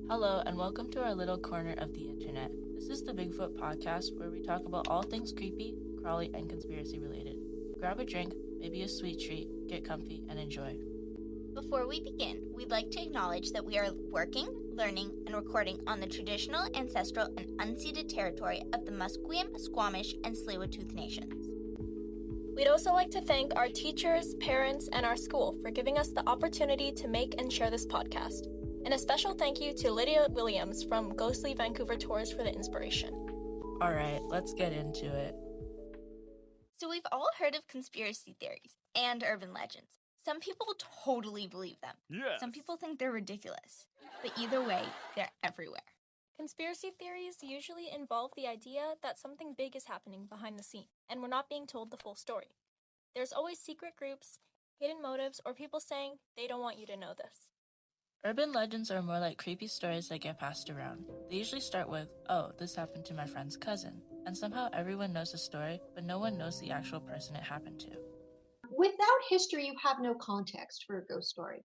Hello, and welcome to our little corner of the internet. This is the Bigfoot podcast where we talk about all things creepy, crawly, and conspiracy related. Grab a drink, maybe a sweet treat, get comfy, and enjoy. Before we begin, we'd like to acknowledge that we are working, learning, and recording on the traditional, ancestral, and unceded territory of the Musqueam, Squamish, and Tsleil-Waututh nations. We'd also like to thank our teachers, parents, and our school for giving us the opportunity to make and share this podcast. And a special thank you to Lydia Williams from Ghostly Vancouver Tours for the inspiration. All right, let's get into it. So we've all heard of conspiracy theories and urban legends. Some people totally believe them. Yes. Some people think they're ridiculous. But either way, they're everywhere. Conspiracy theories usually involve the idea that something big is happening behind the scene, and we're not being told the full story. There's always secret groups, hidden motives, or people saying they don't want you to know this. Urban legends are more like creepy stories that get passed around. They usually start with, oh, this happened to my friend's cousin, and somehow everyone knows the story, but no one knows the actual person it happened to. Without history, you have no context for a ghost story.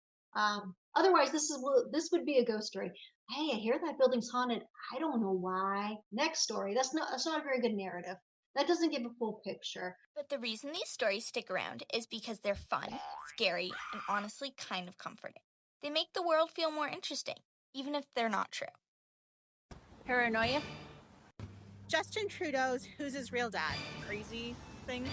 Otherwise, this would be a ghost story. Hey, I hear that building's haunted. I don't know why. Next story. That's not a very good narrative. That doesn't give a full picture. But the reason these stories stick around is because they're fun, scary, and honestly kind of comforting. They make the world feel more interesting, even if they're not true. Paranoia. Justin Trudeau's Who's His Real Dad? Crazy things.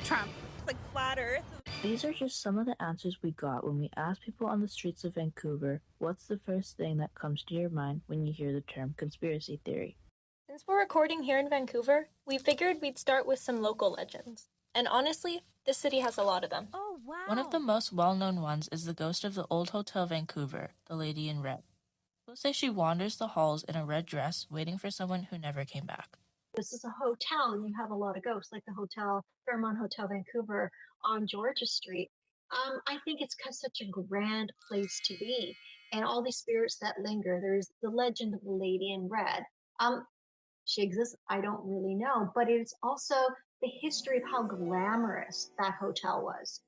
Trump. It's like flat earth. These are just some of the answers we got when we asked people on the streets of Vancouver, what's the first thing that comes to your mind when you hear the term conspiracy theory? Since we're recording here in Vancouver, we figured we'd start with some local legends. And honestly, this city has a lot of them. Oh, wow. One of the most well-known ones is the ghost of the Old Hotel Vancouver, the Lady in Red. People say she wanders the halls in a red dress, waiting for someone who never came back. This is a hotel, and you have a lot of ghosts, like the hotel, Fairmont Hotel Vancouver on Georgia Street. I think it's such a grand place to be, and all these spirits that linger. There's the legend of the Lady in Red. She exists, I don't really know, but it's also the history of how glamorous that hotel was.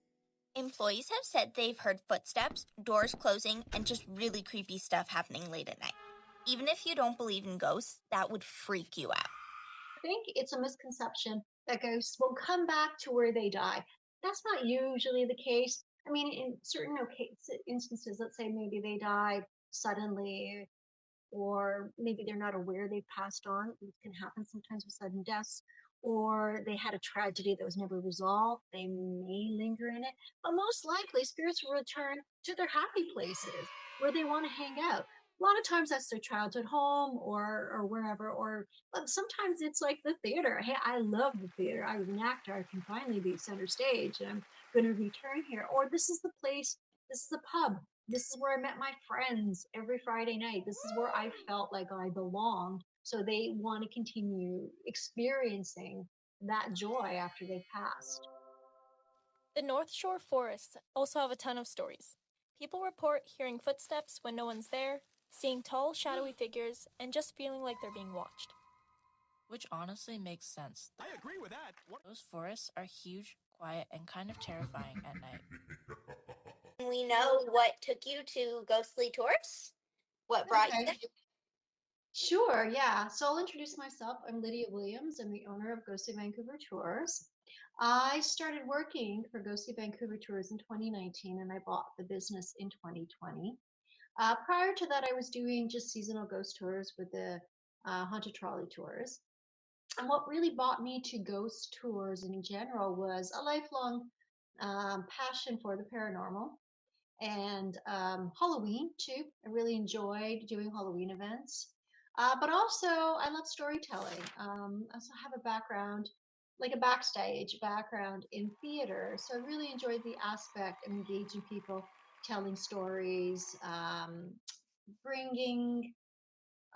Employees have said they've heard footsteps, doors closing, and just really creepy stuff happening late at night. Even if you don't believe in ghosts, that would freak you out. I think it's a misconception that ghosts will come back to where they die. That's not usually the case. I mean, in certain instances, let's say maybe they died suddenly, or maybe they're not aware they've passed on. It can happen sometimes with sudden deaths, or they had a tragedy that was never resolved. They may linger in it, but most likely spirits will return to their happy places where they want to hang out. A lot of times that's their childhood home or wherever, but sometimes it's like the theater. Hey, I love the theater. I was an actor. I can finally be center stage, and I'm going to return here. Or this is the place, this is the pub. This is where I met my friends every Friday night. This is where I felt like I belonged. So they want to continue experiencing that joy after they passed. The North Shore forests also have a ton of stories. People report hearing footsteps when no one's there, seeing tall, shadowy figures, and just feeling like they're being watched. Which honestly makes sense. I agree with that. Those forests are huge, quiet, and kind of terrifying at night. We know what took you to Ghostly Tours? What brought you there? Sure, yeah. So I'll introduce myself. I'm Lydia Williams. I'm the owner of Ghostly Vancouver Tours. I started working for Ghostly Vancouver Tours in 2019, and I bought the business in 2020. Prior to that, I was doing just seasonal ghost tours with the Haunted Trolley Tours. And what really brought me to ghost tours in general was a lifelong passion for the paranormal and Halloween too. I really enjoyed doing Halloween events. But also, I love storytelling. I also have a background, like a backstage background in theater. So I really enjoyed the aspect of engaging people, telling stories, bringing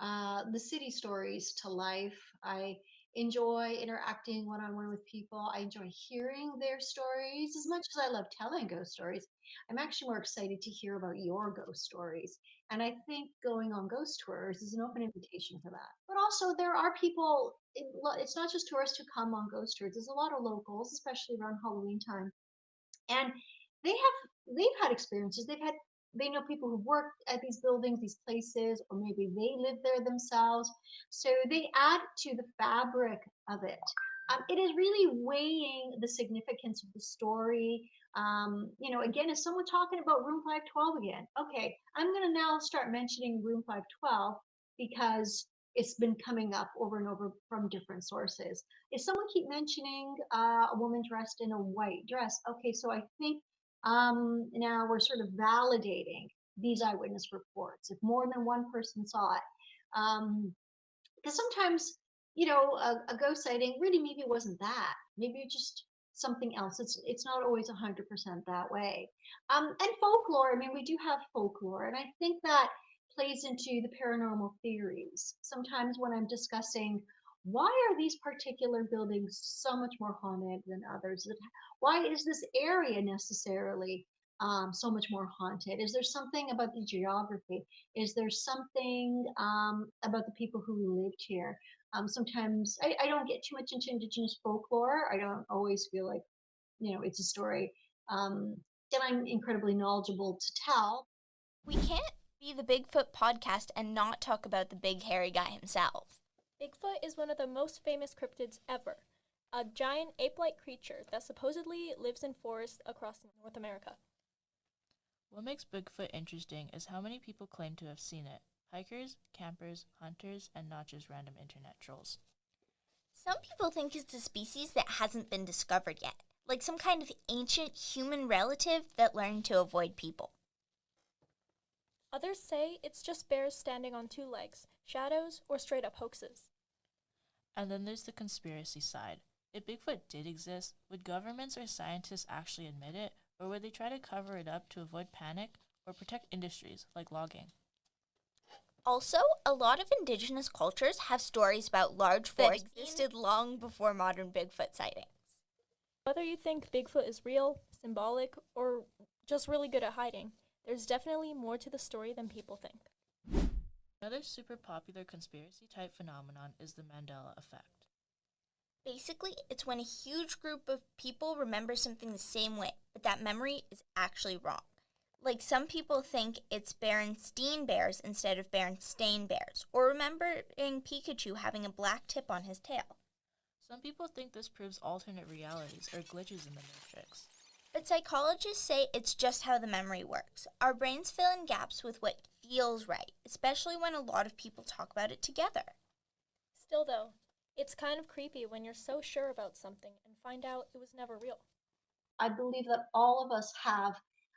the city stories to life. I enjoy interacting one on one with people. I enjoy hearing their stories as much as I love telling ghost stories. I'm actually more excited to hear about your ghost stories. And I think going on ghost tours is an open invitation for that. But also, there are people, it's not just tourists who come on ghost tours, there's a lot of locals, especially around Halloween time. And they've had experiences. They've had they know people who work at these buildings, these places, or maybe they live there themselves. So they add to the fabric of it. It is really weighing the significance of the story. Again, is someone talking about Room 512 again? Okay, I'm going to now start mentioning Room 512 because it's been coming up over and over from different sources. If someone keep mentioning a woman dressed in a white dress, okay, so I think now we're sort of validating these eyewitness reports. If more than one person saw it, because sometimes, a ghost sighting really maybe wasn't that. Maybe it's just something else. It's not always 100% that way. And folklore. I mean, we do have folklore, and I think that plays into the paranormal theories. Sometimes when I'm discussing why are these particular buildings so much more haunted than others? Why is this area necessarily so much more haunted? Is there something about the geography? Is there something about the people who lived here? Sometimes I don't get too much into Indigenous folklore. I don't always feel like, it's a story um, that I'm incredibly knowledgeable to tell. We can't be the Bigfoot podcast and not talk about the big hairy guy himself. Bigfoot is one of the most famous cryptids ever, a giant ape-like creature that supposedly lives in forests across North America. What makes Bigfoot interesting is how many people claim to have seen it. Hikers, campers, hunters, and not just random internet trolls. Some people think it's a species that hasn't been discovered yet, like some kind of ancient human relative that learned to avoid people. Others say it's just bears standing on two legs, shadows, or straight-up hoaxes. And then there's the conspiracy side. If Bigfoot did exist, would governments or scientists actually admit it, or would they try to cover it up to avoid panic or protect industries like logging? Also, a lot of indigenous cultures have stories about large forests that existed long before modern Bigfoot sightings. Whether you think Bigfoot is real, symbolic, or just really good at hiding, there's definitely more to the story than people think. Another super popular conspiracy type phenomenon is the Mandela effect. Basically, it's when a huge group of people remember something the same way, but that memory is actually wrong. Like some people think it's Berenstain Bears instead of Berenstain Bears, or remembering Pikachu having a black tip on his tail. Some people think this proves alternate realities or glitches in the matrix. But psychologists say it's just how the memory works. Our brains fill in gaps with what feels right, especially when a lot of people talk about it together. Still though, it's kind of creepy when you're so sure about something and find out it was never real. I believe that all of us have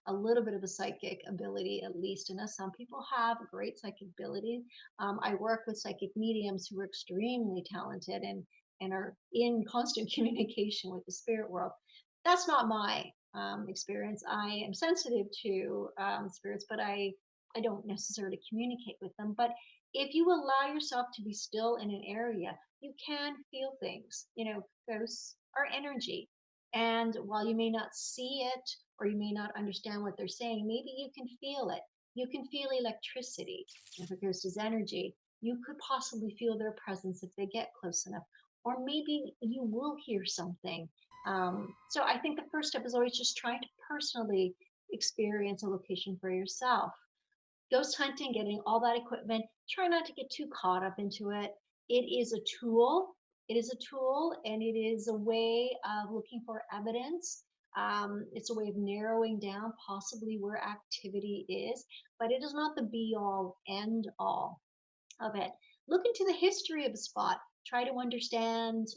a little bit of a psychic ability, at least in us. Some people have great psychic ability. I work with psychic mediums who are extremely talented and are in constant communication with the spirit world. That's not my experience. I am sensitive to spirits, but I don't necessarily communicate with them. But if you allow yourself to be still in an area, you can feel things. Ghosts are energy. And while you may not see it or you may not understand what they're saying, maybe you can feel it. You can feel electricity. If a ghost is energy, you could possibly feel their presence if they get close enough. Or maybe you will hear something. So I think the first step is always just trying to personally experience a location for yourself. Ghost hunting, getting all that equipment, try not to get too caught up into it. It is a tool. It is a tool and it is a way of looking for evidence. It's a way of narrowing down possibly where activity is, but it is not the be all end all of it. Look into the history of a spot. Try to understand.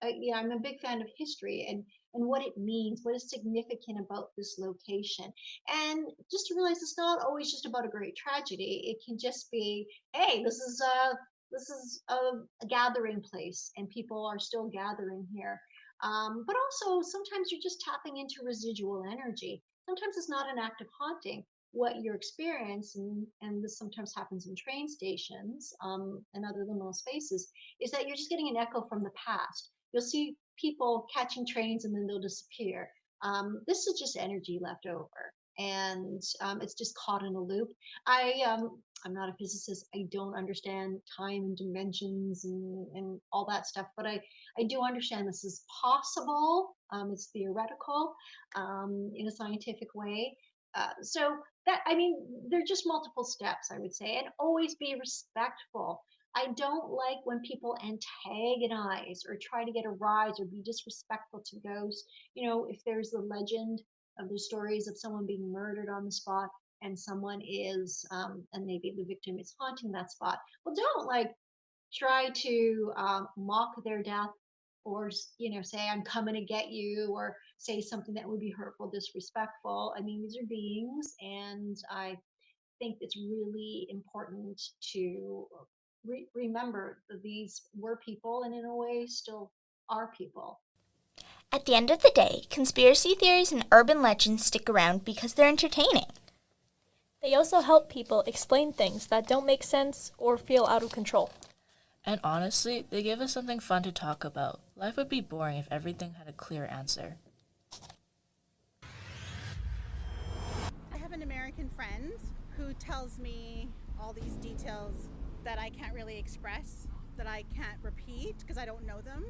Yeah, I'm a big fan of history and what it means, what is significant about this location, and just to realize it's not always just about a great tragedy. It can just be, hey, this is a gathering place, and people are still gathering here. But also, sometimes you're just tapping into residual energy. Sometimes it's not an act of haunting what you're experiencing, and this sometimes happens in train stations and other liminal spaces, is that you're just getting an echo from the past. You'll see people catching trains and then they'll disappear. This is just energy left over, and it's just caught in a loop. I'm not a physicist. I don't understand time and dimensions and all that stuff, but I do understand this is possible. It's theoretical in a scientific way. So that, I mean, there are just multiple steps, I would say, and always be respectful. I don't like when people antagonize or try to get a rise or be disrespectful to ghosts. If there's the legend of the stories of someone being murdered on the spot and someone is, and maybe the victim is haunting that spot, well, don't like try to mock their death or say I'm coming to get you, or say something that would be hurtful, disrespectful. I mean, these are beings, and I think it's really important to remember that these were people and in a way still are people. At the end of the day, conspiracy theories and urban legends stick around because they're entertaining. They also help people explain things that don't make sense or feel out of control. And honestly, they give us something fun to talk about. Life would be boring if everything had a clear answer. I have an American friend who tells me all these details that I can't really express, that I can't repeat because I don't know them.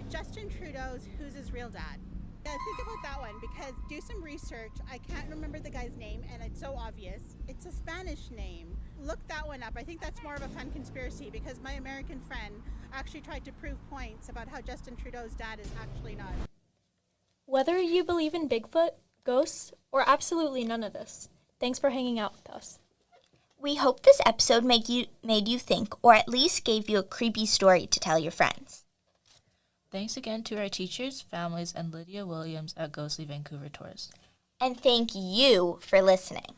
Justin Trudeau's Who's His Real Dad? Yeah, think about that one, because do some research. I can't remember the guy's name and it's so obvious. It's a Spanish name. Look that one up. I think that's more of a fun conspiracy because my American friend actually tried to prove points about how Justin Trudeau's dad is actually not. Whether you believe in Bigfoot, ghosts, or absolutely none of this, thanks for hanging out with us. We hope this episode made you think, or at least gave you a creepy story to tell your friends. Thanks again to our teachers, families, and Lydia Williams at Ghostly Vancouver Tours. And thank you for listening.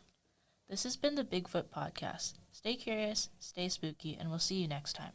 This has been the Bigfoot Podcast. Stay curious, stay spooky, and we'll see you next time.